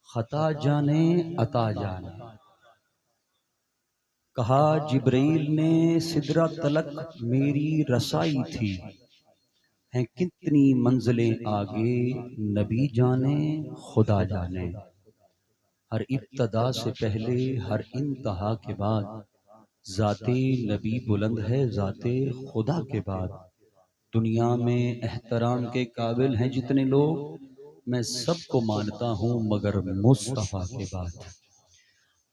खता जाने अता जाने। कहा जिब्रील ने सिदरा तलक मेरी रसाई थी, हैं कितनी मंजिलें आगे नबी जाने खुदा जाने। हर इब्तदा से पहले हर इंतहा के बाद जाते नबी बुलंद है जाते खुदा के बाद। दुनिया में एहतराम के काबिल हैं जितने लोग, मैं सबको मानता हूँ मगर मुस्तफ़ा के बाद।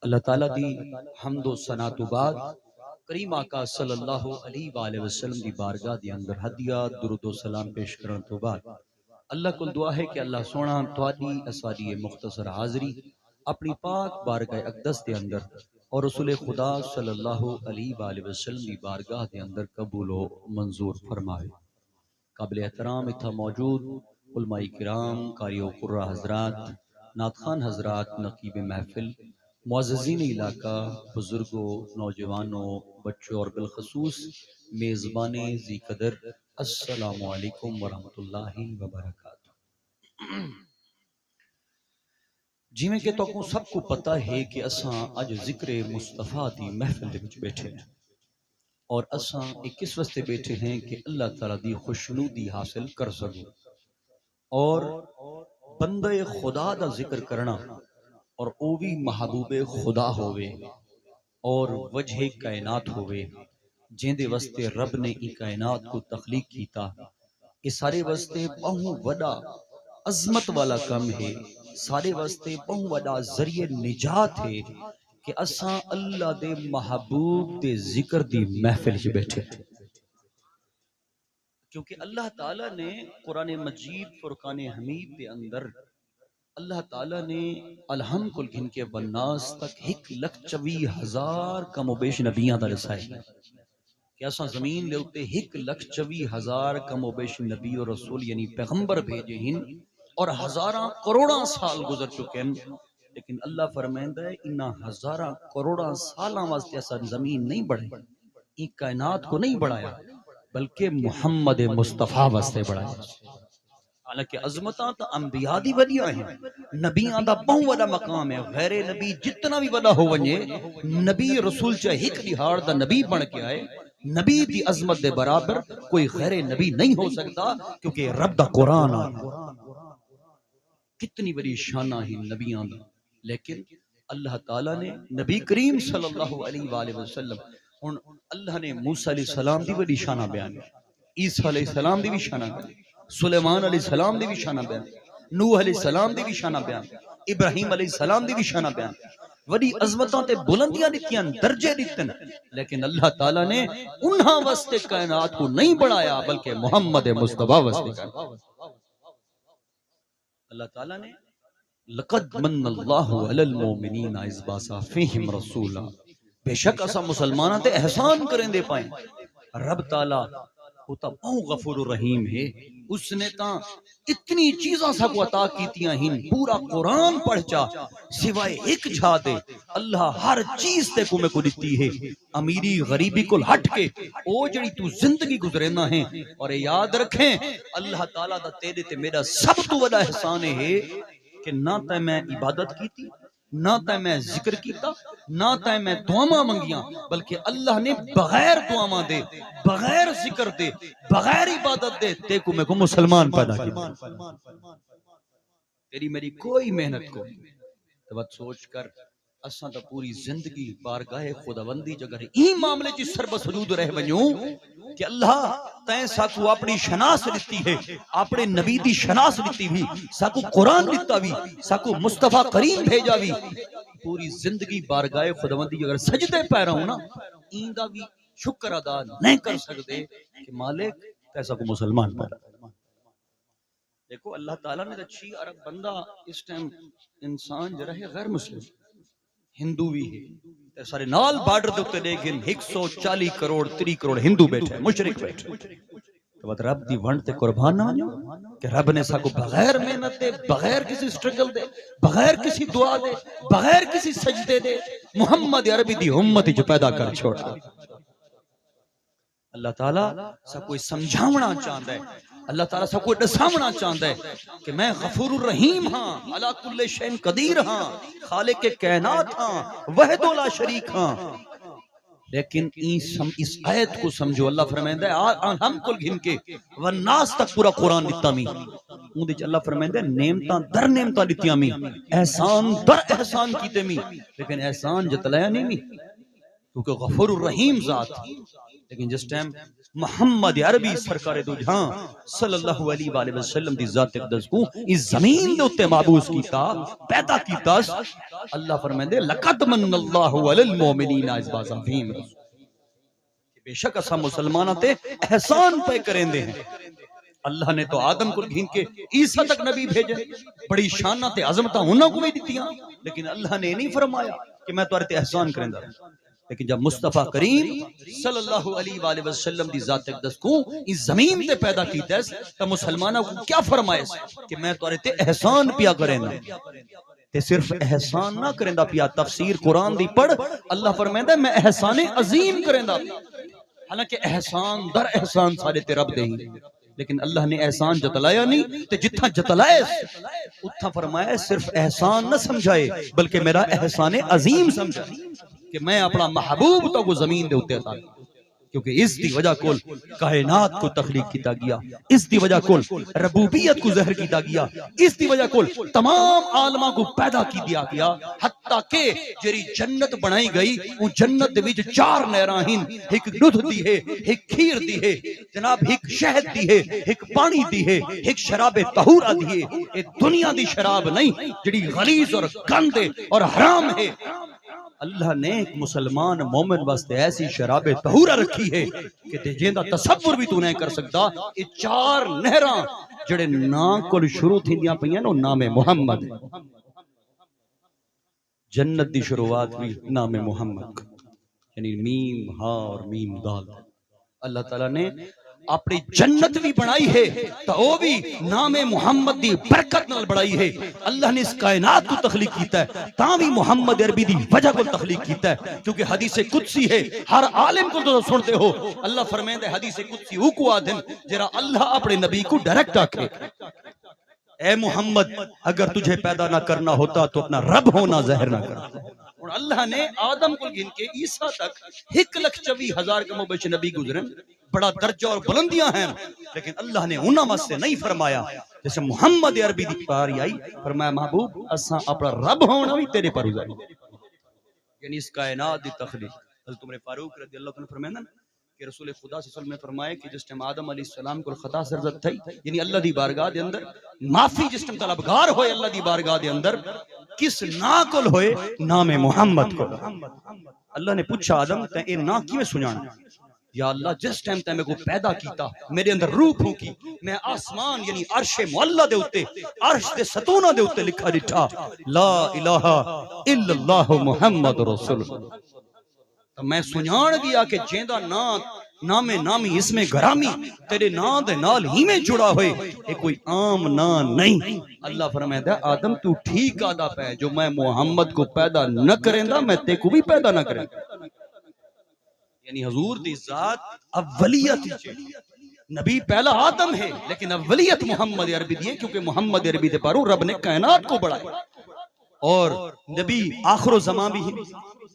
अल्लाह ताला दी हम्दो सना तो बाद करीम आका सल्लल्लाहु अलैहि वसल्लम दी बारगाह दे अंदर हदिया दुरूद व सलाम पेश करन तो बाद अल्लाह को दुआ है कि अल्लाह सोना तुहाडी असादी मुख्तसर हाज़री अपनी पाक बारगाह अक़दस के अंदर और रसूल खुदा सल्लल्लाहु अलैहि वसल्लम दी बारगाह के अंदर कबूल व मंजूर फरमाए। काबिल एहतराम इत्था मौजूद उलमाए किराम, कारी व कुर्रा हज़रात, नात खान हज़रात, नकीब महफिल, मुअज़्ज़िज़ीन इलाका, बुजुर्गों, नौजवानों, बच्चों और बिलखसूस मेज़बाने ज़ी कदर, अस्सलामु अलैकुम वरहमतुल्लाहि वबरकातुहू। जिमें कि तुहानू सबको पता है कि असां अज जिक्र मुस्तफ़ा दी महफिल दे विच बैठे हैं और असां एक किस वास्ते बैठे हैं कि अल्लाह ताला दी खुशनुदी हासिल कर सकूं और बंदे खुदा दा जिक्र करना और वो भी महबूबे खुदा होवे और वजह कायनात होवे जिंदे वास्ते रब ने ई कायनात को तख्लीक कीता। ये सारे वास्ते बहु वड़ा अजमत वाला कम है, सारे वास्ते बहु वड़ा जरिए निजात है कि असां अल्लाह दे महबूब दे जिक्र दी महफिल च बैठे। क्योंकि अल्लाह ताला ने कुरान मजीद फुरकान हमीद के अंदर अल्लाह ताला ने अलहम कुल गिन के वन्नास तक 1,24,000 कमोबेश नबियां दा रसाए कि असां जमीन दे उत्ते 1,24,000 कमोबेश नबी और रसूल यानी पैगंबर भेजे हिन और हजारां करोड़ा साल गुजर चुके हैं। लेकिन अल्लाह फरमांदा है इन्ना हजारां करोड़ा सालां वास्ते असां जमीन नहीं बढ़ाई, ई कायनात को नहीं बढ़ाया, बल्कि मुहम्मद मुस्तफा वास्ते बढ़ाया। हालांकि अजमतां तो अंबिया दी वडियां हैं, नबियां दा बहु वड़ा मकाम है। गैर नबी जितना भी वड़ा हो वने, नबी रसूल चाहे एक दिहाड़ दा नबी बन के आए, नबी दी अजमत दे बराबर कोई गैर नबी नहीं हो सकता, क्योंकि रब दा कुरान आया। कितनी बड़ी शाना ही नबियां दा। लेकिन अल्लाह ताला ने नबी करीम सल्लल्लाहु अलैहि वसल्लम हुन अल्लाह ने मूसा अलैहि सलाम दी बड़ी शाना बयान की, ईसा अलैहि सलाम दी भी शाना बयान, सुलेमान अलैहि सलाम दी भी शाना बयान, नूह अलैहि सलाम दी भी शाना बयान, इब्राहिम अलैहि सलाम दी भी शाना बयान। वडी अजमतां ते बुलंदियां दित्तियां, दर्जे दित्ते, लेकिन अल्लाह ताला ने उन्हां वास्ते कायनात को नहीं बढ़ाया बल्कि मोहम्मद मुस्तफा वास्ते। अल्लाह ताला ने लक़द मन्नल्लाहु अलल मोमिनीना इज़ बासा फ़ीहिम रसूला, बेशक असा मुसलमाना ते एहसान करें दे पाए। रब ताला वो तो बहु गफूर रहीम है, उसने ता इतनी चीज़ां सबको अता कीतियां हिन, पूरा कुरान पढ़ चा सिवाय एक छा दे अल्लाह हर चीज ते को में को दिती है। अमीरी गरीबी को हट के ओ जड़ी तू जिंदगी गुजरेना है, और याद रखें अल्लाह ताला दा तेरे ते मेरा सब तो बड़ा एहसान है कि ना तो मैं इबादत की थी, ना तो मैं जिक्र किया, ना तो मैं दुआवां मंगियां, बल्कि अल्लाह ने बगैर दुआवां दे, बगैर जिक्र दे, बगैर इबादत दे ते को मैं को मुसलमान पैदा किया। तेरी मेरी कोई मेहनत को तो बात सोच कर असा तो पूरी जिंदगी बारगाह खुदावंदी जगह ई मामले च सर्वसजूद रह वणू कि अल्लाह तैं साकू अपनी शनास दिती है, अपने नबी दी शनास दिती भी, साकू कुरान दिता भी, साकू मुस्तफा करीम भेजा भी। पूरी जिंदगी बारगाह खुदावंदी अगर सजदे पै रहा ना, इंदा भी शुक्र अदा नहीं कर सकते कि मालिक तैसा को मुसलमान पैदा। देखो अल्लाह ताला ने 6 अरब बंदा इस टाइम इंसान जरा है गैर मुस्लिम हिंदू भी है, सारे नाल बॉर्डर दे उत्ते लेकिन 140 करोड़ 30 करोड़ हिंदू बैठे, मुशरिक बैठे। तो बात रब दी वंड ते कुर्बान ना हो कि रब ने साको बगैर मेहनत दे, बगैर किसी स्ट्रगल दे, बगैर किसी दुआ दे, बगैर किसी सजदे दे मुहम्मद अरबी दी उम्मत जो पैदा कर छोड़ा। अल्लाह ताला सब कोई समझावना चाहता है अल्लाह ताला सबको दसावना चाहता है कि मैं गफूरुर रहीम हाँ, अला कुल्ले शैइन कदीर हाँ, खालिक के कायनात हाँ, वहदो ला शरीक हाँ। लेकिन इस आयत को समझो, अल्लाह फरमांदा है हम कुल गिन के वन्नास तक पूरा कुरान दिता मी उहदे च अल्लाह फरमांदा है नेमतां दर नेमतां दित्तियां मी, एहसान दर एहसान कीते मी, लेकिन एहसान जतलाया नहीं मी, क्योंकि गफूरुर रहीम जात। लेकिन जिस टाइम मोहम्मद अरबी सरकार दो जहां सल्लल्लाहु अलैहि वसल्लम दी जात अक़दस को इस जमीन दे उत्ते माबूस कीता, पैदा कीता, अल्लाह फरमांदे लक़द मन्नल्लाहु अलल मोमिनीना इज़ बाज़ाफीम, बेशक असा मुसलमाना ते एहसान पे करेंदे हैं। अल्लाह ने तो आदम को घिन के ईसा तक नबी भेजे, बड़ी शाना ते अजमता उन्हां को भी दित्तियां, लेकिन अल्लाह ने नहीं फरमाया कि मैं तुहारे ते एहसान करेंदा। लेकिन जब मुस्तफा करीम सल्लल्लाहु अलैहि वसल्लम दी जात अक़दस को इस जमीन ते पैदा कीता तो मुसलमानों को क्या फरमाया कि मैं तुहारे ते एहसान पिया करेंदा, ते सिर्फ एहसान ना करेंदा पिया, तफसीर कुरान दी पढ़, अल्लाह फरमांदा मैं एहसान अजीम करेंदा। हालांकि एहसान दर एहसान सारे ते रब दे, लेकिन अल्लाह ने एहसान जतलाया नहीं, ते जिथा जतलाए उथा फरमाया सिर्फ एहसान न समझाए बल्कि मेरा एहसान अजीम समझा कि मैं अपना महबूब तो वो जमीन दे उत्ते अता, क्योंकि इस दी वजह कोल कायनात को तखलीक किया गया, इस दी वजह कोल रबूबियत को ज़हर किया गया, इस दी वजह कोल तमाम आलमा को पैदा की दिया गया, हत्ता के जेरी जन्नत बनाई गई वो जन्नत दे विच 4 नहरां हिन, एक दूध दी है, एक खीर दी है जनाब, एक शहद दी है, एक पानी दी है, एक शराबे तहूरा दी है। ये दुनिया दी शराब नहीं जेड़ी गलीज और गंद और हराम है। अल्लाह ने एक मुसलमान मोमिन वास्ते ऐसी शराबे तहूरा रखी है कि जिंदा तसव्वुर भी तू नहीं कर सकता। ये 4 नहरां जेड़े ना कोल शुरू थींदियां पईयां नो नामे मुहम्मद, जन्नत दी शुरुआत भी नामे मुहम्मद, यानी मीम हा और मीम दाल। अल्लाह ताला ने अपनी जन्नत भी बनाई है तो वो भी नामे मुहम्मद दी बरकत नाल बनाई है। अल्लाह ने इस कायनात को तखलीक कीता है ता भी मुहम्मद अरबी दी वजह को तखलीक कीता है, क्योंकि हदीस कुदसी है, हर आलिम को तो सुनते हो, अल्लाह फरमांदा है हदीस कुदसी ऊ को आदन जरा अल्लाह अपने नबी को डायरेक्ट आखे, ए मोहम्मद अगर तुझे पैदा ना करना होता तो अपना रब होना ज़ाहिर ना कर। और अल्लाह ने आदम को गिन के ईसा तक 1,24,000 कम बेश नबी गुजरन, बड़ा दर्जा और बुलंदियां हैं, लेकिन अल्लाह ने उन्हां वास्ते नहीं फरमाया। जैसे मोहम्मद अरबी दी पारी आई फरमाया महबूब असा अपना रब होना भी तेरे पर उजाई, यानी इस कायनात दी तखलीक। हज़रत उमर फारूक रज़ी अल्लाह तआला फरमाया कि रसूल खुदा सल्लल्लाहु अलैहि वसल्लम ने फरमाया कि जिस टाइम आदम अलैहिस्सलाम को खता सरजत थी, यानी अल्लाह दी बारगाह दे अंदर माफी जिस टाइम तलबगार होए अल्लाह दी बारगाह दे अंदर, किस ना कोल होए नामे मुहम्मद को। अल्लाह ने पूछा आदम ते ए ना किवें सुनाना, या अल्लाह जिस टाइम ते मेरे को पैदा कीता मेरे अंदर रूह फूकी, मैं आसमान यानी अर्शे मुअल्ला दे उत्ते अर्श दे सतूना दे उत्ते लिखा दिठा ला इलाहा इल्लल्लाहु मुहम्मद रसूलुल्लाह। तो मैं सुनान गया कि जेंदा ना नामे नामी इसमें गरामी तेरे ना दे नाल ही में जुड़ा होए, ये कोई आम ना नहीं। अल्लाह फरमाता आदम तू ठीक आदा पे जो मैं मुहम्मद को पैदा न करेंदा मैं ते को भी पैदा न करेंदा, यानी हुजूर दी जात अव्वलियत, नबी पहला आदम है लेकिन अव्वलियत मोहम्मद अरबी दी है, क्योंकि मोहम्मद अरबी दे पारो रब ने कायनात को बढ़ाया और नबी आखिरो ज़मां भी है।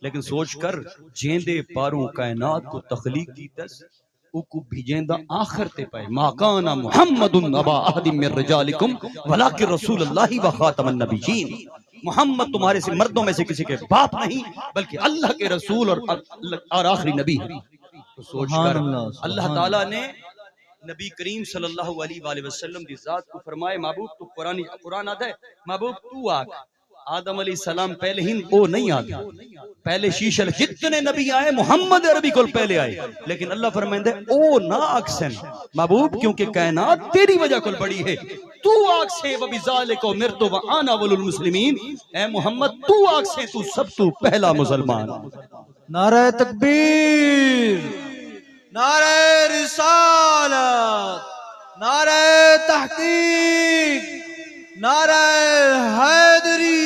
लेकिन सोच कर जेंदे पारों कायनात को तखलीक की दस उको भेजेंदा आखिर ते पाए माकाना मुहम्मदुन अबा अहदिम मिर रिजालिकुम वलाकिन रसूलुल्लाहि व खातमन नबिय्यीन। मोहम्मद तुम्हारे से मर्दों में से किसी के बाप नहीं बल्कि अल्लाह के रसूल और आखिरी नबी है। तो सोच कर अल्लाह ताला ने नबी करीम सल्लल्लाहु अलैहि वसल्लम दी जात को फरमाए महबूब तू कुरान आता है महबूब तू आख। आदम अलैहिस्सलाम पहले ही वो नहीं आ गया, पहले शीशल जितने नबी आए मोहम्मद अरबी को पहले आए, लेकिन अल्लाह फरमाते ओ ना आखसन महबूब क्योंकि कायनात तेरी वजह को बड़ी है, तू आख से वबिज़ालिका उमिरतु व आना अव्वलुल मुस्लिमीन। ए मोहम्मद तू आख से तू सब तू पहला मुसलमान। नारे तकबीर, नारे रिसालत, नारे तहकीक, नारे हैदरी।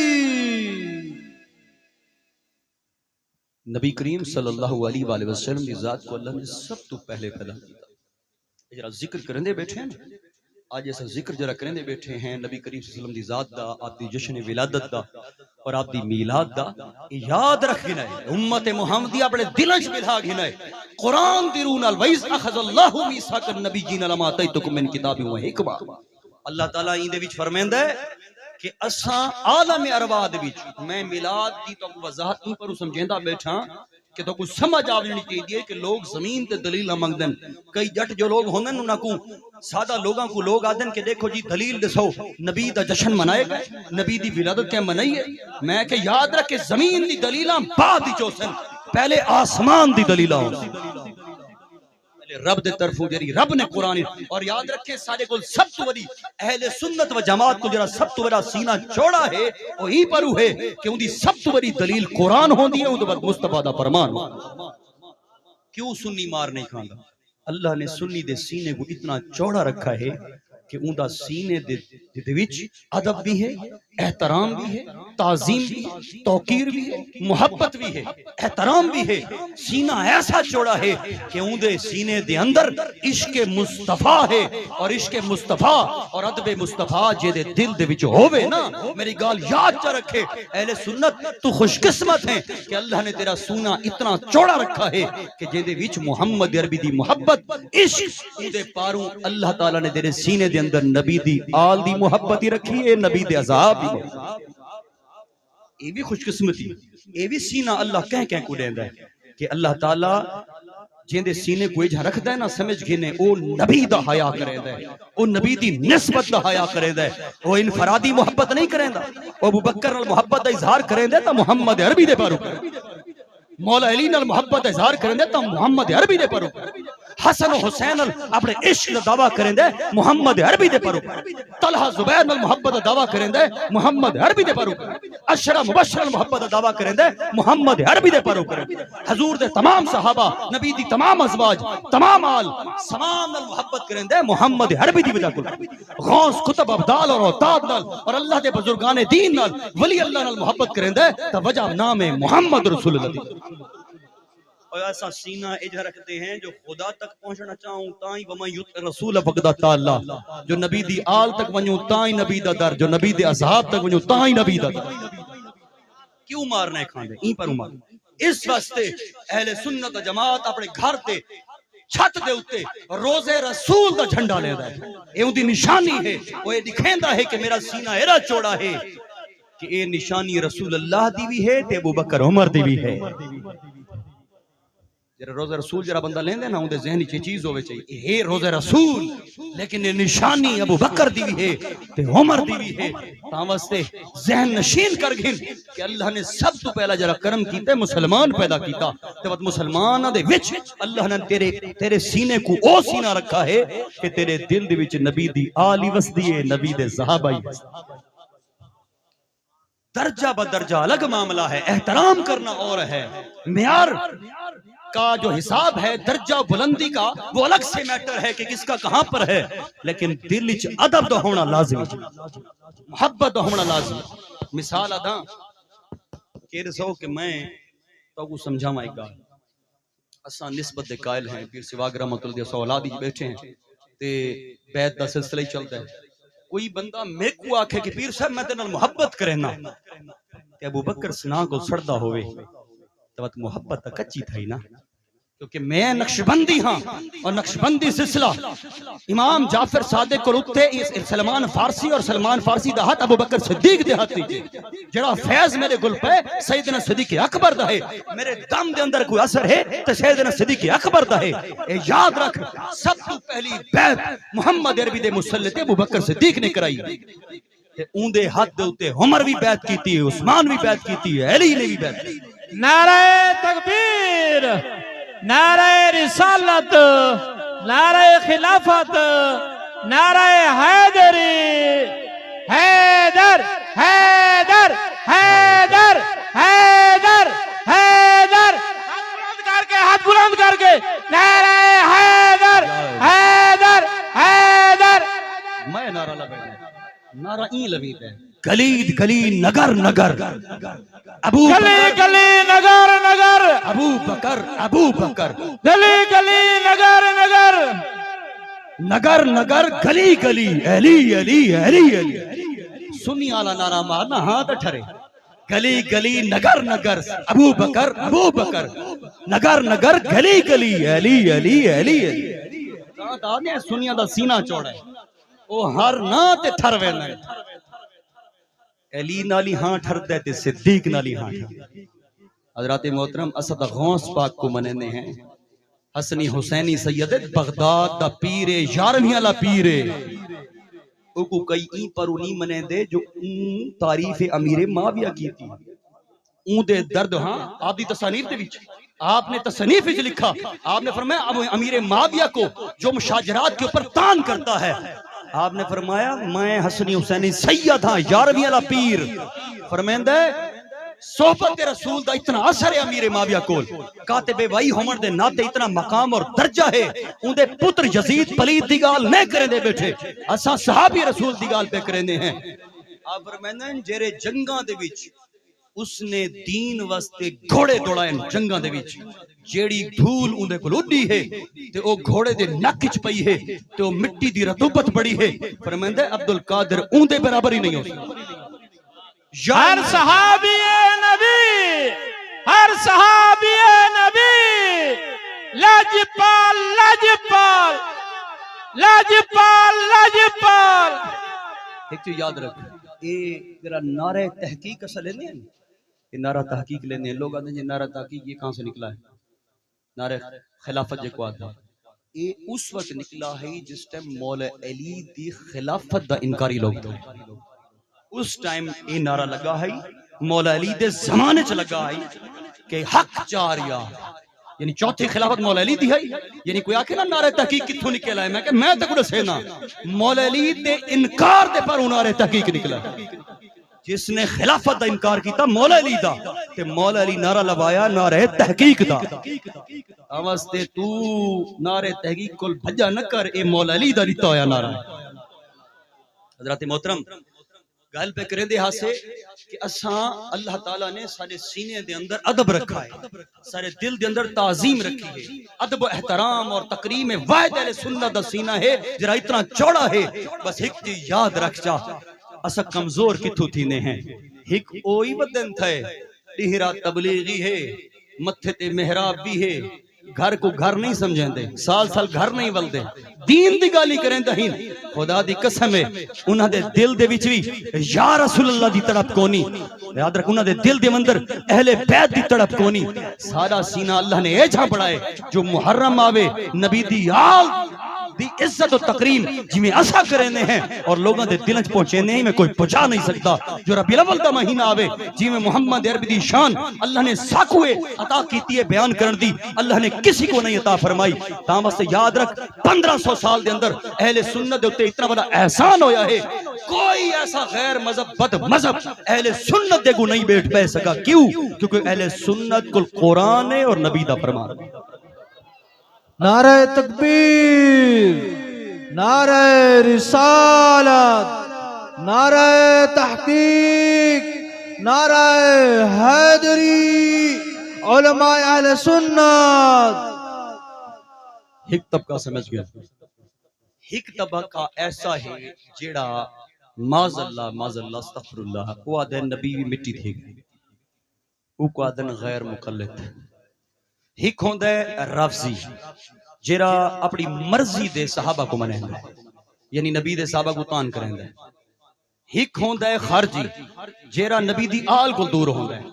नबी करीम सल्लल्लाहु अलैहि वसल्लम की जात को अल्लाह ने सब तो पहले पैदा किया। जरा जिक्र करने बैठे हैं आज ऐसा जिक्र जरा करेंदे बैठे हैं नबी करीम सल्लल्लाहु अलैहि वसल्लम दी जात दा, आप दी जश्न विलादत दा और आप दी मीलाद दा याद रख गिना है। उम्मत मुहम्मदी अपने दिलों च बिठा गिना है। कुरान दी रूह नाल वइस अखज़ल्लाहु मीसाकन नबीयीन लमा तैतुकुम मिन किताबिन व हिकमा। अल्लाह ताला इंदे विच फरमांदा है कि असा आलम अरवाह दे विच मैं मिलाद दी तो वजाहत नहीं पर समझेंदा बैठा कि तो कुछ समझ आवनी चाहिए कि लोग जमीन ते दलील मंगदन। कई जट जो लोग होंदे उन्हां को सादा लोगों को लोग आदन के देखो जी दलील दसो नबी दा जश्न मनाए गए, नबी दी विलादत क्या मनाई है। मैं के याद रख के जमीन दी दलीलां बाद ही चोसन, पहले आसमान दी दलीलां रब दे तरफों जरी रब ने कुरान। और याद रखें सारे को सब तो बड़ी अहले सुन्नत व जमात को जरा सब तो बड़ा सीना चौड़ा है वही पर है कि उनकी सब तो बड़ी दलील कुरान होती है। उनके बाद मुस्तफा दा फरमान। क्यों सुन्नी मार नहीं खांदा? अल्लाह ने सुन्नी दे सीने को इतना चौड़ा रखा है कि उनका सीने दे विच अदब भी है, एहतराम भी है, ताजीम भी है, तौकीर भी है, मोहब्बत भी है, एहतराम भी है। सीना ऐसा चौड़ा है कि उनके सीने दे अंदर इश्क मुस्तफा है और इश्क मुस्तफा और अदब मुस्तफा जेदे दिल दे विच होवे ना, मेरी गाल याद च रखे अहले सुन्नत तू खुशकिस्मत है कि अल्लाह ने तेरा सूना इतना चौड़ा रखा है कि जेदे विच मोहम्मद अरबी दी मोहब्बत इश्क उनके पारों अल्लाह ताला ने तेरे सीने दे अंदर नबी दी आल दी मोहब्बत ही रखी है, नबी दे अज़ाब भी। ये भी खुशकिस्मती, ये भी सीना अल्लाह कह कह को देंदा है कि अल्लाह ताला जिंदे सीने को इजा रखदा है ना समझ गिने ओ नबी दा हया करेंदा है, ओ नबी दी निस्बत दा हया करेंदा है, ओ इनफरादी मोहब्बत नहीं करेंदा। ओ अबू बकर नाल मोहब्बत दा इजहार करेंदा ता मोहम्मद अरबी दे पारू, मौला अली नाल मोहब्बत दा इजहार करेंदा ता मोहम्मद अरबी दे पारू, हसन और हुसैन अपने इश्क का दावा करेंदे मोहम्मद अरबी दे पर, तलहा जुबैर नाल मोहब्बत का दावा करेंदे मोहम्मद अरबी दे पर, अशरा मुबश्शर मोहब्बत का दावा करेंदे मोहम्मद अरबी दे पर, हुजूर दे तमाम सहाबा नबी दी तमाम अज़वाज तमाम आल तमाम नाल मोहब्बत करेंदे मोहम्मद अरबी दी वजह को, गौस कुतुब अब्दाल और औताद नाल और अल्लाह दे बुजुर्गाने दीन नाल वली अल्लाह नाल मोहब्बत करेंदे ता वजह नाम है मोहम्मद रसूलुल्लाह। और ऐसा सीना इजा रखते हैं जो खुदा तक पहुंचना चाहूं ताई वमा युत रसूल फकदा ताला, जो नबी दी आल तक वणू ताई नबी दा दर, जो नबी दे अज़ाब तक वणू ताई नबी दा दर। क्यों मारना है खांदे ई पर मार। इस वास्ते अहले सुन्नत जमात अपने घर ते छत दे उत्ते रोजे रसूल दा झंडा लेदा है। ए उनदी निशानी है, वो ये दिखेंदा है कि मेरा सीना एड़ा चौड़ा है कि ये निशानी रसूल अल्लाह दी भी है ते अबू बकर उमर दी भी है। रोज़ा रसूल जरा बंदा लेंदे ना उनके ज़हन च चीज होवे चाहिए ये रोज़ा रसूल, लेकिन ये निशानी अबू बकर दी भी है ते उमर दी भी है। ता वास्ते ज़हन नशीन कर गिन कि अल्लाह ने सब तो पहला जरा करम कीता मुसलमान पैदा कीता ते बाद मुसलमानां दे विच अल्लाह ने तेरे सीने को ओ सीना रखा है कि तेरे दिल दे विच नबी दी आली वसदी है, नबी दे सहाबा ही। दर्जा ब दर्जा अलग मामला है, एहतराम करना और है, म्यार का जो हिसाब है दर्जा बुलंदी का वो अलग से मैटर है कि किसका कहां पर है, लेकिन दिल विच अदब तो होना लाजिमी, मोहब्बत तो होना लाजिमी। मिसाल अदा कह सो कि मैं तो को समझावा एक गाल, असा निस्बत दे कायल हैं, पीर सिवाग रहमतुल्लाह दे औलाद ही बैठे हैं ते बैत दा सिलसिला ही चलता है। कोई बंदा मेरे को आखे कि पीर साहब मैं तेरे नाल मोहब्बत करना ते अबू बकर सना को सड़दा होवे तो मोहब्बत कच्ची थी ना, क्योंकि मैं नक्शबंदी हाँ और नक्शबंदी सिलसिला इमाम जाफर सादिक को उत्ते सलमान फारसी और सलमान फारसी दा हाथ अबू बकर सिद्दीक दे हाथ जड़ा फैज मेरे गुल पे सैयदना सिद्दीक अकबर दा है, मेरे दम दे अंदर कोई असर है तो सैयदना सिद्दीक अकबर दा है। ए याद रख सब तो पहली बैत मोहम्मद अरबी दे मुसल्लत अबू बकर सिद्दीक ने कराई ते उंदे हाथ दे उत्ते उमर भी बैत कीती है, उस्मान भी बैत कीती है, अली ने भी बैत की। नारे तकबीर, नारे रिसालत, नारे खिलाफत, नारे हैदरी, हैदर हैदर हैदर हैदर हैदर, हाथ बुलंद करके नारे हैदर हैदर हैदर। मैं नारा लगा, नारा ई लबीब है, गली गली नगर नगर अबू गली गली नगर नगर अबू बकर गली गली नगर नगर। नगर नगर गली गली अली अली अली अली। सुन्नी आला नारा मारना हाथ ठरे। गली गली नगर नगर अबू बकर नगर नगर गली गली अली अली अली अली। दाने सुनिया दा सीना चौड़ा है ओ हर ना ते ठर वेंदा अली नाली हां ठरदे ते सिद्दीक नाली हां ठर। हजरत मोहतरम असद गौस पाक को मनेने हैं हसनी हुसैनी सैयद बगदाद दा पीरे 11वीं वाला पीरे उको कई ई पर उनी मने दे जो तारीफ अमीर माविया की थी ऊ दे दर्द। हां आपदी तसनीफ दे विच आपने तसनीफ विच लिखा आपने फरमाया अमीर माविया को जो मुशाजरात के ऊपर तान करता है आपने फरमाया मैं हसनी हुसैनी सैयद हां 11वीं वाला पीर। फरमांदा सोहबत रसूल दा इतना असर है अमीर माविया कोल कातिबे वही होमण दे नाते इतना मकाम और दर्जा है उनदे पुत्र यजीद पलीद दी गाल नहीं करेंदे बैठे असा सहाबी रसूल दी गाल पे करेंदे हैं। आप फरमांदे हैं जेरे जंगां दे विच उसने दीन वास्ते घोड़े दौड़ाए जंगां दे विच जेड़ी धूल उनदे कोल उड्डी है ते ओ घोड़े दे नक विच पई है ते ओ मिट्टी दी रतूबत बड़ी है। फरमांदे अब्दुल कादिर उनदे बराबर ही नहीं हो सकता। हर सहाबी नबी हर सहाबी नबी लाजपाल लाजपाल लाजपाल लाजपाल। एक चीज याद रख ये तेरा नारे तहकीक असल लेने हैं ये नारा तहकीक लेने हैं लोग आते हैं नारा तहकीक ये कहां से निकला है नारे खिलाफत जो को आता ये उस वक्त निकला है जिस टाइम मौला अली दी खिलाफत दा इनकारी लोग थे उस टाइम ये नारा लगा है मौला अली दे जमाने च लगा है कि हक चार यानी चौथी खिलाफत मौला अली दी है। यानी कोई आखे ना नारे तहकीक कित्थों निकला है मैं तो कुछ ना मौला अली दे इनकार दे पर नारे तहकीक निकला जिसने खिलाफत दा इनकार किया मौला अली दा ते मौला अली नारा लवाया नारे तहकीक दा। अवस्ते तू नारे तहकीक को भजा न कर ए मौला अली दा दिता होया नारा। हजरत मोहतरम गल पे करें दे हासे कि असा अल्लाह ताला ने सारे सीने दे अंदर अदब रखा है सारे दिल दे अंदर ताजीम रखी है अदब एहतराम और तकरीम में वाहिद अहले सुन्नत दा सीना है जरा इतना चौड़ा है। बस एक चीज याद रख जा असा कमजोर किथों थीने हैं एक ओई बदन थे डिहरा तबलीगी है मत्थे ते मेहराब भी है घर को घर नहीं समझेंदे साल साल घर नहीं बलदे दीन दी गाली करें दहीन खुदा दी कसम है उन्हां दे दिल दे विच भी या रसूल अल्लाह दी तड़प कोनी। याद रख उन्हां दे दिल दे अंदर अहले बैत दी तड़प कोनी। सारा सीना अल्लाह ने ए जा बढ़ाए जो मुहर्रम आवे नबी दी आल दी इज्जत और तकरीम जिमें असा करेंदे हैं और लोगों दे दिल च पहुंचेंदे ही में कोई पहुंचा नहीं सकता। जो रबीउल अव्वल दा महीना आवे जिमें मोहम्मद अरबी दी शान अल्लाह ने साकुए अता कीती है बयान करन दी अल्लाह ने किसी को नहीं अता फरमाई। ता वास्ते याद रख 1500 साल दे अंदर अहले सुन्नत दे उत्ते इतना बड़ा एहसान होया है कोई ऐसा गैर मजहब बद मजहब अहले सुन्नत दे को नहीं बैठ पै सका। क्यों? क्योंकि अहले सुन्नत को कुरान है और नबी दा फरमान। नारे तकबीर नारे रिसालत नारे तहकीक नारे हैदरी उलमा अहले सुन्नत। हिक तबका समझ गया हिक तबका ऐसा है जेड़ा माज़अल्लाह अस्तगफिरुल्लाह वो आदे नबी भी मिट्टी थी वो को आदन गैर मुकल्लिद। हिक होंदा है रफजी जेरा अपनी मर्जी दे सहाबा को मनेंदा यानी नबी दे सहाबा को तान करेंदा। हिक होंदा है खारजी जेरा नबी दी आल को दूर होंदा है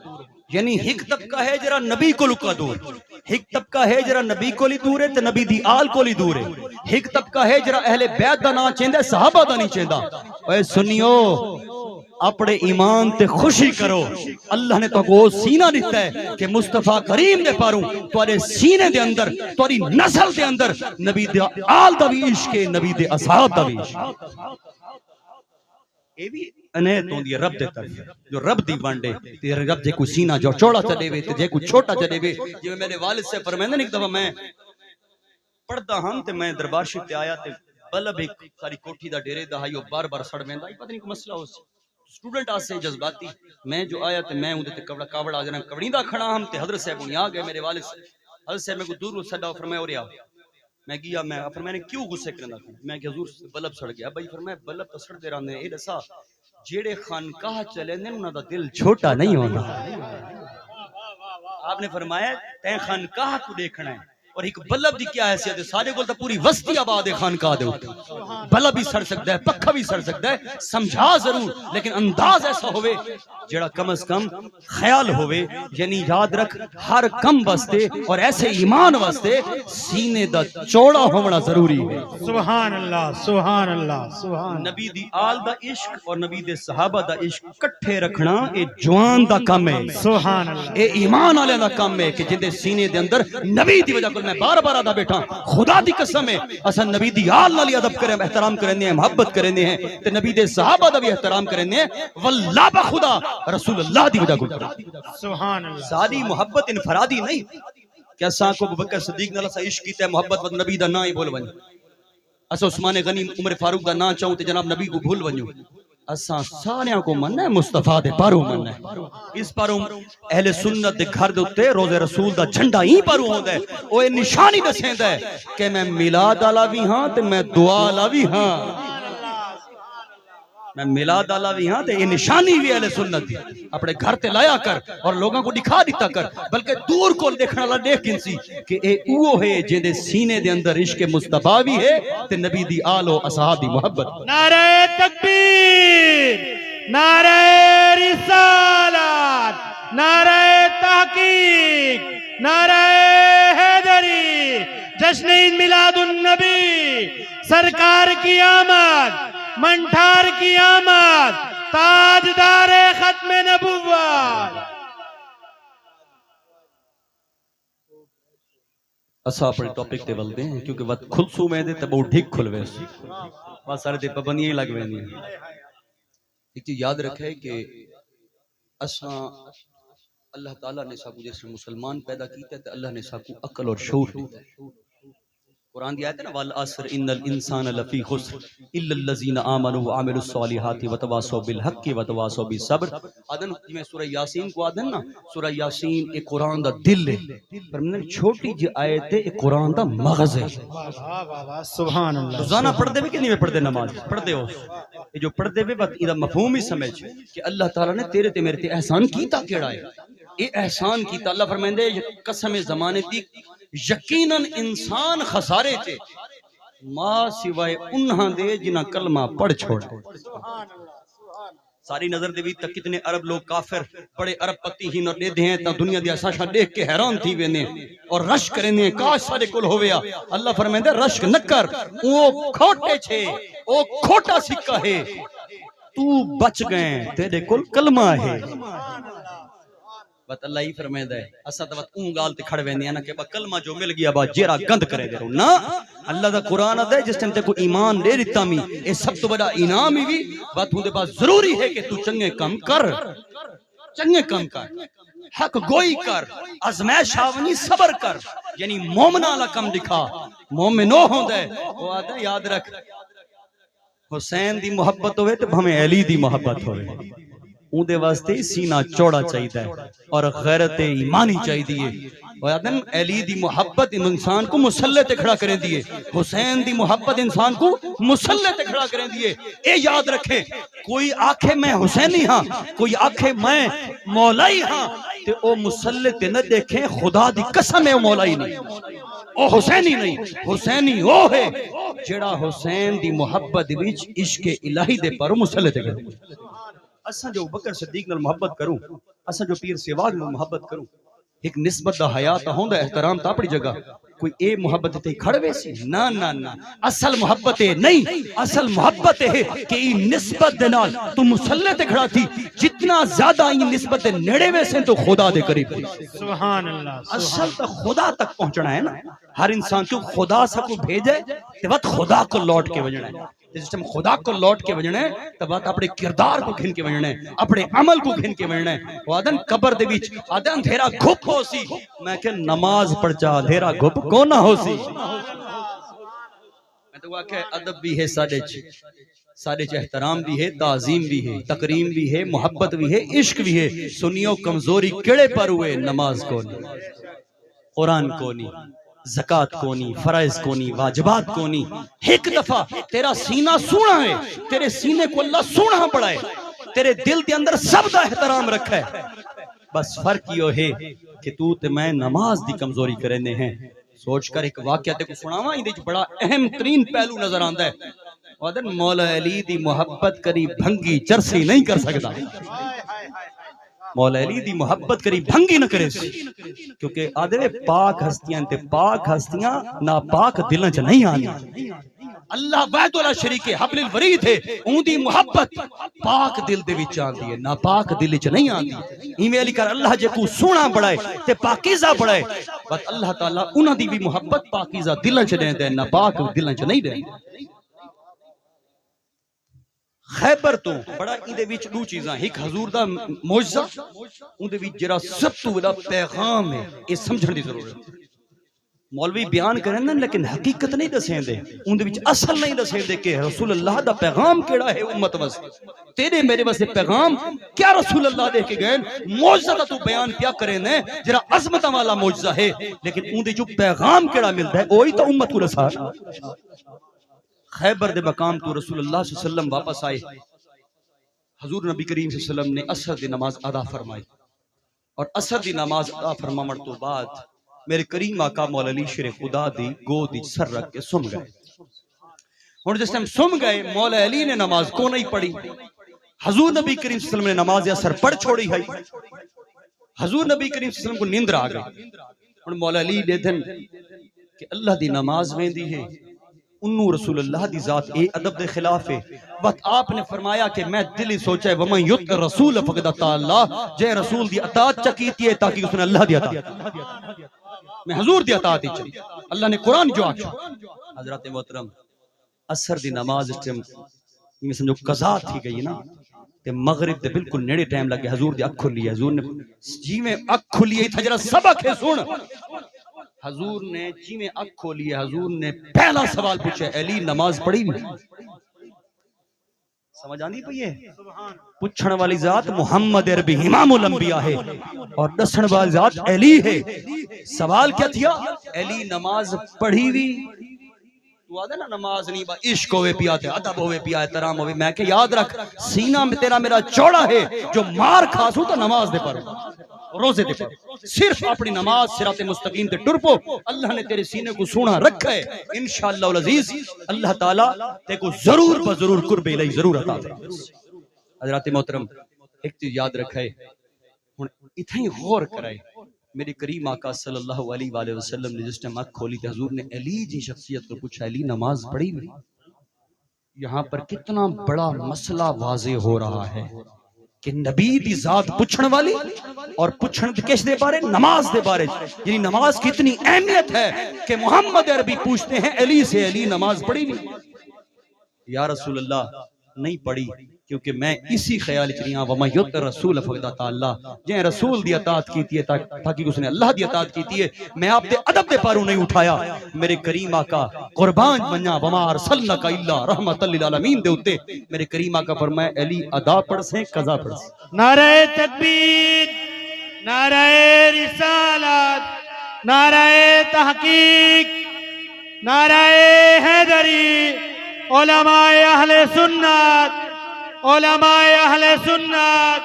यानी हिक तबका है जरा नबी को लुका दूर हिक तबका है जरा नबी को ली दूर है ते नबी दी आल को ली दूर है। हिक तबका है जरा अहले बैत दा ना चेंदा सहाबा दा नहीं चेंदा। ओए सुनियो अपने ईमान ते खुशी करो अल्लाह ने तो वो सीना दिता है कि मुस्तफा करीम दे पारू तुम्हारे सीने दे अंदर तुम्हारी नस्ल दे अंदर नबी दे आल दा भी इश्क है नबी दे असहाब दा भी इश्क ये भी अनैत होंदी है रब दे तरफ जो रब दी वांडे ते रब जे कोई सीना जो चौड़ा चले वे ते जे कोई छोटा चले वे। जिवें मेरे वालिद से फरमांदे ने एक दफा मैं पढ़दा हूं ते मैं दरबार शरीफ ते आया ते बल्ब एक सारी कोठी दा डेरे दा हाई बार-बार सड़ वेंदा पता नहीं कोई मसला हो स्टूडेंट आसे जज्बाती मैं जो आया तो मैं उनके कवड़ा कावड़ आ जाना कवड़ीदा खड़ा हम ते हजरत साहब आ गए मेरे वालिद हजरत साहब मैं को दूर सदा फरमाया और आओ मैं गया मैं फिर मैंने क्यों गुस्से करना मैं कि हुजूर बल्ब सड़ गया भाई फिर मैं बल्ब तो सड़ते रहने ए दसा जेड़े खानकाह चले ने उन्हां दा दिल छोटा नहीं होता आपने फरमाया तै खानकाह को देखना है और एक बल्ब की क्या हैसियत है सारे को तो पूरी बस्ती आबाद है खानकाह दे उत्ते बल्ब भी सड़ सकता है पक्का भी सड़ सकता है समझा जरूर लेकिन अंदाज ऐसा होवे जेड़ा कम अज कम ख्याल होवे यानी याद रख हर कम वास्ते और ऐसे ईमान वास्ते सीने दा चौड़ा होना जरूरी है सुभान अल्लाह सुभान अल्लाह सुभान नबी दी आल दा इश्क और नबी दे सहाबा दा इश्क इकट्ठे रखना ए जवान दा काम है सुभान अल्लाह ए ईमान वाले दा काम है कि जिंदे सीने दे अंदर नबी दी वजह मैं बार-बार आदा बैठा खुदा दी कसम है असन नबी दी आल नाल अदब करें एहतराम करने हैं मोहब्बत करने हैं ते नबी दे सहाबा दा भी एहतराम करने हैं वल्लाह बखुदा रसूल अल्लाह दी वजह को सुभान अल्लाह सारी मोहब्बत इनफरादी नहीं क्या सा को अबू बकर सिद्दीक नाल सा इश्क कीता मोहब्बत वद नबी दा ना ही बोल वने अस उस्मान गनी उमर फारूक दा ना चाहूं ते जनाब नबी को भूल वणो असा सारियां को मनना है मुस्तफा दे पारू मनना है इस पारू अहले सुन्नत दे घर दे उत्ते रोज़े रसूल दा झंडा ही पारू होंदा है ओ ए निशानी दसेंदा है कि मैं मिलाद वाला भी हां ते मैं दुआ वाला भी हां मैं मिलाद वाला भी हां ते ये निशानी भी अहले सुन्नत दी अपने घर ते लाया कर और लोगों को दिखा दिता कर बल्कि दूर को देखने वाला देख किसी कि ए वो है जिंदे सीने दे अंदर इश्क मुस्तफा भी है ते नबी दी आल और असहाब दी मोहब्बत नारे तकबीर नारे रिसालत नारे तहकीक नारे हैदरी जश्न ईद मिलादुन नबी सरकार की आमद मंठार की आमद ताजदार खत्म नबुव्वत असा अपने टॉपिक ते वलदे हैं क्योंकि वत खुलसू में दे तब ठीक खुलवे बस सारे ते पाबंदियां लग वेंदी एक चीज याद रखे कि असा अल्लाह ताला ने साकू जैसे मुसलमान पैदा कीते ते अल्लाह ने साकू अकल और शऊर दिता है कुरान दी आयत है ना वल असर इन्नल इंसान लफी खुस्र इल्लल लजीना आमनु व अमिलुस सालिहाति व तवासौ बिल हक्की व तवासौ बिस सब्र आदन जिवें सूरह यासीन को आदन ना सूरह यासीन एक कुरान दा दिल है पर मैंने छोटी जी आयत है एक कुरान दा मगज है वाह वाह वाह सुभान अल्लाह रोजाना पढ़दे भी कि नहीं पढ़दे नमाज पढ़दे हो ये जो पढ़दे भी बात इदा मफहूम ही समझ कि अल्लाह ताला ने तेरे ते मेरे ते एहसान कीता केड़ा है ये एहसान कीता अल्लाह फरमांदे कसम ज़माने दी यकीनन इंसान खसारे चे मां सिवाय उन्हां दे जिन्हां कलमा पढ़ छोड़ा सारी नजर दे तक कितने अरब लोग काफिर बड़े अरब पति ही न दे हैं ता दुनिया दी साशा देख के हैरान थी वेने और रश करेने काश सारे कुल होवेया अल्लाह फरमांदे रश न कर ओ खोटे छे ओ खोटा सिक्का है तू बच गए तेरे कुल कलमा है बत अल्लाह ही फरमांदा है असा त ऊ गाल ते खड़ वेंदे ना कि कलमा जो मिल गया बा जेरा गंद करे दे ना अल्लाह दा कुरान अदा जिस टाइम ते को ईमान दे दिता मी ए सब तो बड़ा इनाम ही भी बात उनके पास जरूरी है कि तू चंगे काम कर हक गोई कर आजमाइश आवनी सबर कर यानी मोमिना वाला काम दिखा मोमिनो होंदा है वो आदा याद रख हुसैन दी मोहब्बत होवे ते भाਵੇਂ अली दी मोहब्बत होवे उनके वास्ते सीना चौड़ा चाहिए और गैरत ईमानी चाहिए अली दी मोहब्बत इंसान को मुसल्ले ते खड़ा करें दिए हुसैन दी मोहब्बत इंसान को मुसल्ले ते खड़ा करें दिए ए याद रखे कोई आखे मैं हुसैनी हाँ कोई आखे मैं मौलाई हाँ ते ओ मुसल्ले ते न देखे खुदा दी कसम है ओ मौलाई नहीं ओ हुसैनी नहीं हुसैनी ओ है जेड़ा हुसैन दी मोहब्बत विच इश्क इलाही दे पर मुसल्ले ते करे असा जो बकर सिद्दीक नाल मोहब्बत करूं असा जो पीर सेवाग नाल मोहब्बत करूं एक निस्बत दा हया ता होंदा एहतराम ता अपनी जगह कोई ए मोहब्बत ते खड़वे सी ना ना ना असल मोहब्बत है नहीं असल मोहब्बत है कि ई निस्बत दे नाल तू मुसल्ले ते खड़ा थी जितना ज्यादा ई निस्बत दे नेड़े में से तो खुदा दे करीब सुभान अल्लाह असल तो खुदा तक पहुंचना है ना हर इंसान को खुदा सा को भेजे ते वक्त खुदा को लौट के वजना है जिस टाइम खुदा को लौट के वजना है तब बात अपने किरदार को घिन के वजना है अपने अमल को घिन के वजना है वादन कब्र दे बीच आदन अंधेरा घुप होसी मैं के नमाज पढ़ जा अंधेरा घुप को ना होसी मैं तो वाके अदब भी है साडे च एहतराम भी है ताजीम भी है तकरीम भी है मोहब्बत भी है इश्क भी है सुनियो कमजोरी केड़े पर हुए नमाज को नहीं कुरान को नहीं ज़कात कोनी, फराइज कोनी, वाजिबात कोनी। एक दफा तेरा सीना सोना है, तेरे सीने को अल्लाह सोना बढ़ाए, तेरे दिल के अंदर सब दा एहतराम रखा है। बस फर्क यो है कि तू ते मैं नमाज दी कमजोरी करने हैं। सोच कर एक वाकया ते को सुनावा, इहदे च बड़ा अहम तरीन पहलू नजर आंदा है। ओदन मौला अली दी मोहब्बत करी भंगी चरसी नहीं कर सकता। मौला अली दी मोहब्बत करी भंगी न करे, क्योंकि आदे पाक हस्तियां ते पाक हस्तियां नापाक दिलां च नहीं आंदी। अल्लाह वहदुल शरीक है, हब्लिल वरीद है, उंदी मोहब्बत पाक दिल दे विच आंदी है, नापाक दिल च नहीं आंदी। इवें अली कर अल्लाह जे को सोना बढ़ाए ते पाकीज़ा बढ़ाए, बस अल्लाह ताला उन्हां दी भी मोहब्बत पाकीज़ा दिलां च देंदा है, नापाक दिलां च नहीं देंदा। खैबर तो बड़ा इहदे विच दो चीज़ां, एक हजूर दा मौजज़ा, उहदे विच जेड़ा सब तो बड़ा पैगाम है, ये समझण दी जरूरत है। मौलवी बयान करें ना, लेकिन हकीकत नहीं दसेंदे, उहदे विच असल नहीं दसेंदे कि रसूल अल्लाह दा पैगाम केड़ा है उम्मत वास्ते। तेरे मेरे वास्ते पैगाम क्या रसूल अल्लाह दे के गए, मौजज़ा दा तू बयान क्या करे ने जरा अज़मत वाला मौजज़ा है, लेकिन उहदे जो पैगाम केड़ा मिलदा है वही तो उम्मत को रसा। खैबर दे मकाम तो रसूल अल्लाह सल्लल्लाहु अलैहि वसल्लम वापस आए। हजूर नबी करीम सल्लल्लाहु अलैहि वसल्लम ने असर दी नमाज अदा फरमाई, और असर दी नमाज अदा फरमावन तो बाद मेरे करीम आका मौला अली शेर खुदा दी गोद विच सर रख के सुम गए। हुण जिस टाइम सुम गए, मौला अली ने नमाज को नहीं पढ़ी, हजूर नबी करीम सल्लल्लाहु अलैहि वसल्लम ने नमाज असर पढ़ छोड़ी है। हजूर नबी करीम सल्लल्लाहु अलैहि वसल्लम को नींद आ गई। हुण मौला अली दे दिन कि अल्लाह दी नमाज वेंदी है, उन्नू रसूल अल्लाह दी जात ए अदब दे खिलाफ है। वक्त आपने फरमाया कि मैं दिल ही सोचा वमन युत रसूल फक़द अल्लाह, जे रसूल दी अतात चकीती है ताकि उसने अल्लाह दी अतात, मैं हुजूर दी अतात ही अल्लाह ने कुरान जो आख्या। हजरत मोहतरम असर दी नमाज इस टाइम ये समझो कज़ा थी गई ना, ते मगरिब दे बिल्कुल नेड़े टाइम लगे। हजूर दी अख खुली, हजूर ने जिवें अख खुली है था जरा सबक है सुन। हजूर ने जिवें अख खोली है, हजूर ने पहला सवाल पूछा, अली नमाज पढ़ी भी? समझ आंदी पई है? पूछण वाली जात मुहम्मद अरबी इमामुल अंबिया है और दसण वाली जात अली है। सवाल क्या थिया? अली नमाज पढ़ी भी? तू आदे ना नमाज नहीं बा इश्क होवे पिया ते अदब होवे पिया एहतराम होवे। मैं के याद रख, सीना में तेरा मेरा चौड़ा है, जो मार खासू तो नमाज दे पर रोजे दे पर, सिर्फ अपनी नमाज सिराते मुस्तकीम ते टुर पो। अल्लाह ने तेरे सीने को सोना रखा है, इंशाअल्लाह अजीज अल्लाह ताला ते को जरूर बजरूर कुर्बे इलैहि जरूर अता फरमाए। हजरत मोहतरम एक चीज याद रखे, हुन इथे ही गौर कराए। मेरे करीम आका सल्लल्लाहु अलैहि वसल्लम ने जिस टाइम आँख खोली तो हुजूर ने अली जी शख्सियत को पूछा, अली नमाज पढ़ी भी? यहाँ पर कितना बड़ा मसला वाजे हो रहा है कि नबी दी जात पूछण वाली और पूछण किस दे बारे? नमाज दे बारे। यानी नमाज की इतनी अहमियत है कि मोहम्मद अरबी पूछते हैं अली से, अली नमाज पढ़ी भी? या रसूल अल्लाह नहीं पढ़ी, क्योंकि मैं इसी ख्याल च रहा वमा युत रसूल फक़द अल्लाह, जे रसूल दी अतात कीती है ताकि उसने अल्लाह दी अतात कीती है। मैं आप दे अदब दे पारू नहीं उठाया। मेरे करीम आका कुर्बान मन्ना वमा अरसलनाका इल्ला रहमतल लिल आलमीन दे उत्ते मेरे करीम आका फरमाए अली अदा पढ़ से कज़ा पढ़ से। नारे तकबीर, नारे रिसालत, नारे तहकीक, नारे हैदरी, उलमाए अहले सुन्नत, उलमाए अहले सुन्नत।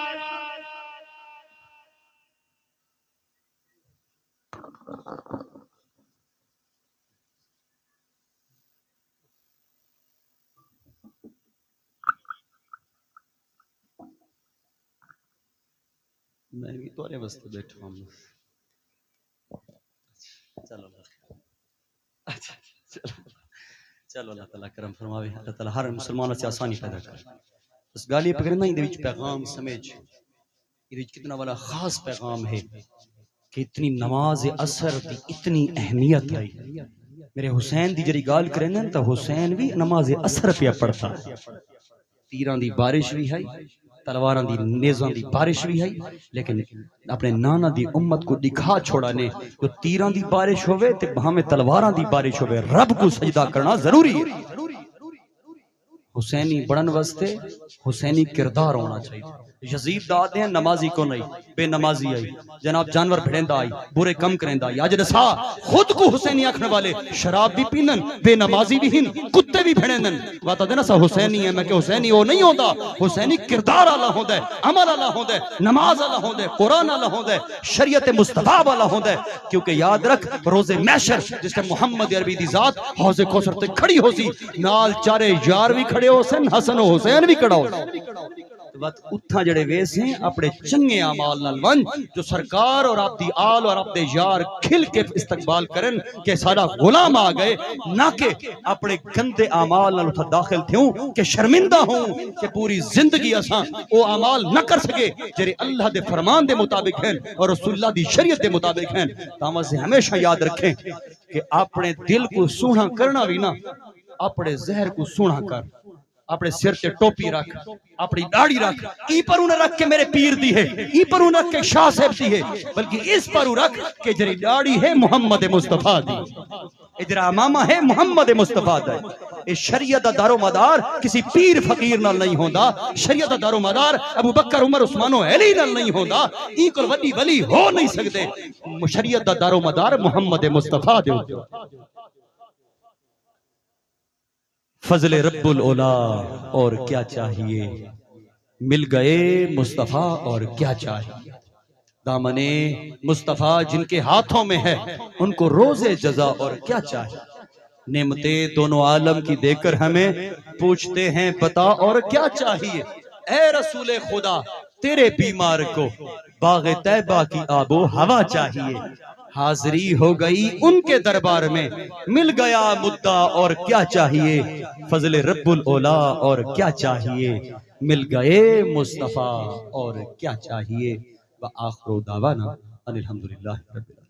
मैं भी तोरे वास्ते बैठा हूँ। चलो अच्छा चलो चलो अल्लाह ताला करम फरमावे। अल्लाह ताला हर मुसलमान से आसानी पैदा करे। बस गाली पकड़ना इहदे विच पैगाम समझ, इहदे विच कितना वाला खास पैगाम है कि इतनी नमाज असर की इतनी अहमियत है। मेरे हुसैन दी जरी गाल करें ना तो हुसैन भी नमाज असर पे पढ़ता। तीरां दी बारिश भी है, तलवारां दी नेज़ां दी बारिश भी है, लेकिन अपने नाना दी उम्मत को दिखा छोड़ा ने जो तीरां दी बारिश होवे ते भाਵੇਂ तलवारां दी बारिश होवे, रब को सजदा करना जरूरी है। हुसैनी बनन वास्ते हुसैनी किरदार होना चाहिए। यजीद दाते हैं नमाजी को नहीं, बेनमाजी आई, जनाब जानवर भिड़ेंदा आई, बुरे कम करेंदा आई। आज दसा खुद को हुसैनी आखने वाले शराब भी पीनन, बेनमाजी भी हिन, कुत्ते भी भिड़ेंदन। बता देना सा हुसैनी है, मैं कि हुसैनी वो नहीं होता। हुसैनी किरदार आला होता है, अमल आला होता है, नमाज आला होता है, कुरान आला होता है, शरीयत मुस्तफा वाला होता है। क्योंकि याद रख रोजे मैशर जिसके मोहम्मद अरबी दी जात हौजे कौसर ते खड़ी होसी, नाल चारे यार भी खड़े हो सन, हसन हुसैन भी खड़ा हो। उठा जड़े वेस हैं अपने चंगे अमाल नाल वन जो सरकार और आपदी आल और आपदे यार खिल के इस्तकबाल करन के सारा गुलाम आ गए, ना के अपने गंदे अमाल नाल उठा दाखिल थ्यूं के शर्मिंदा हूं कि पूरी जिंदगी असां ओ अमाल न कर सके जेरे अल्लाह दे फरमान दे मुताबिक हैं और रसूलुल्लाह दी शरीयत दे मुताबिक हैं। तामा से हमेशा याद रखें कि अपने दिल को सूना करना भी ना, अपने जहर को सूना कर। अपने सिर से टोपी रख, अपनी दाढ़ी रख, ई पर उन्हें रख के मेरे पीर दी है, ई पर उन्हें रख के शाह साहब दी है, बल्कि इस पर रख के जरी दाढ़ी है मोहम्मद मुस्तफा दी, इजरा मामा है मोहम्मद मुस्तफा दा। इस शरीयत दा दारो मदार किसी पीर फकीर नाल नहीं होंदा, शरीयत दा दारो मदार अबू बकर उमर उस्मानो अली नाल नहीं होंदा, ई कोल वड्डी वली हो नहीं सकते। शरीयत दा दारो मदार मोहम्मद मुस्तफा दे। फजले रब्बुल ओला और क्या चाहिए, मिल गए मुस्तफा और क्या चाहिए। दामने मुस्तफा जिनके हाथों में है उनको रोजे जजा और क्या चाहिए। नेमतें दोनों आलम की देकर हमें पूछते हैं बता और क्या चाहिए। ए रसूले खुदा तेरे बीमार को बाग़े तैबा की आबो हवा चाहिए। हाजिरी हो गई उनके दरबार में, मिल गया मुद्दा और क्या चाहिए। फजले रब्बुल ओला और क्या चाहिए, मिल गए मुस्तफा और क्या चाहिए। व आखिर दावाना अनिल हम्दुलिल्लाह रब्बिल आलमीन।